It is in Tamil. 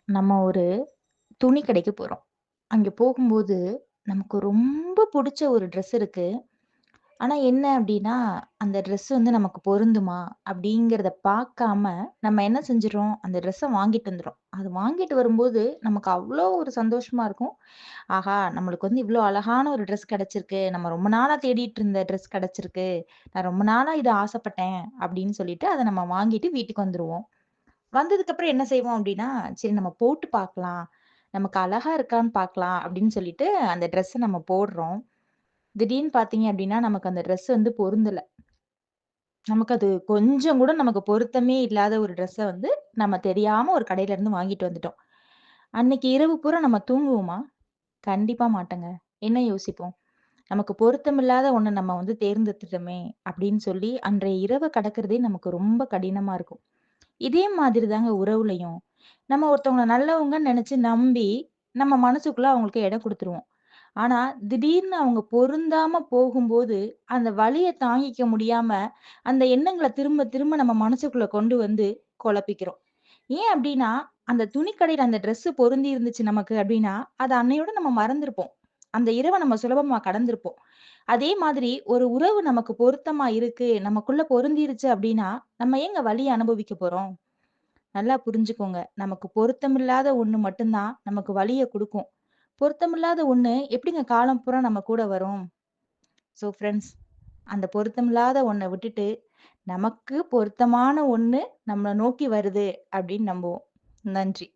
நம்ம ஒரு துணி கடைக்கு போறோம். அங்க போகும்போது, நமக்கு ரொம்ப புடிச்ச ஒரு ட்ரெஸ் இருக்கு. ஆனா என்ன அப்டின்னா, அந்த ட்ரெஸ் வந்து நமக்கு பொருந்துமா? அப்டிங்கிறத பாக்காம, நம்ம என்ன செஞ்சுர்றோம், அந்த ட்ரெஸ்ஸ வாங்கிட்டு வந்துர்றோம். அது வாங்கிட்டு வரும்போது, நமக்கு அவ்ளோ ஒரு சந்தோஷமா இருக்கும். ஆஹா! நம்மளுக்கு வந்து இவ்ளோ அழகான ஒரு ட்ரெஸ் கிடைச்சிருக்கு. நம்ம ரொம்ப நாளா தேடிட்டு இருந்த ட்ரெஸ் கிடைச்சிருக்கு. நான் ரொம்ப நாளா இத ஆசைப்பட்டேன். அப்டின்னு சொல்லிட்டு, அத நம்ம வாங்கிட்டு வீட்டுக்கு வந்துருவோம். வந்ததுக்கப்புறம் என்ன செய்வோம் அப்டின்னா, சரி நம்ம போட்டு பார்க்கலாம். நமக்கு அழகா இருக்கான்னு பார்க்கலாம் அப்டின்னு சொல்லிட்டு அந்த ட்ரெஸ்ஸ நம்ம போடுறோம். திடீர்னு பார்த்தீங்க அப்டின்னா, நமக்கு அந்த ட்ரெஸ் வந்து பொருந்தல. நமக்கு அது கொஞ்சம் கூட நமக்கு பொருத்தமே இல்லாத ஒரு ட்ரெஸ்ஸ வந்து நம்ம தெரியாம ஒரு கடையில இருந்து வாங்கிட்டு வந்துட்டோம். அன்னைக்கு இரவு பூரா நம்ம தூங்குவோமா? கண்டிப்பா மாட்டோங்க. என்ன யோசிப்போம்? நமக்கு பொருத்தமில்லாத ஒண்ண நம்ம வந்து தேர்ந்தெடுத்துட்டோமே அப்டின்னு சொல்லி அன்றைய இரவ கடக்கிறதே நமக்கு ரொம்ப கடினமா இருக்கும். இதே மாதிரி தாங்க உறவுலயும். நம்ம ஒருத்தவங்கள நல்லவங்கன்னு நெனச்சு நம்பி, நம்ம மனசுக்குள்ள அவங்களுக்கு இடம் குடுத்துருவோம். ஆனா, திடீர்னு அவங்க பொருந்தாம போகும்போது, அந்த வலிய தாங்கிக்க முடியாம, அந்த எண்ணங்கள திரும்ப திரும்ப நம்ம மனசுக்குள்ள கொண்டு வந்து குழப்பிக்கிறோம். ஏன் அப்டின்னா, அந்த துணிக்கடையில அந்த ட்ரெஸ் பொருந்தி இருந்துச்சு நமக்கு அப்டின்னா, அத அன்னையோட நம்ம மறந்திருப்போம். அந்த இரவ நம்ம சுலபமா கடந்திருப்போம். அதே மாதிரி ஒரு உறவு நமக்கு பொருத்தமா இருக்கு, நமக்குள்ள பொருந்திருச்சு அப்டின்னா, நம்ம ஏங்க வலிய அனுபவிக்க போறோம்? நல்லா புரிஞ்சுக்கோங்க. நமக்கு பொருத்தமில்லாத ஒண்ணு மட்டும் தான் நமக்கு வலிய குடுக்கும். பொருத்தமில்லாத ஒண்ணு எப்படிங்க காலம் பூரா நம்ம கூட வரும்? ஸோ ஃபிரெண்ட்ஸ், அந்த பொருத்தமில்லாத ஒண்ண விட்டுட்டு, நமக்கு பொருத்தமான ஒண்ணு நம்மள நோக்கி வருது அப்படின்னு நம்புவோம். நன்றி.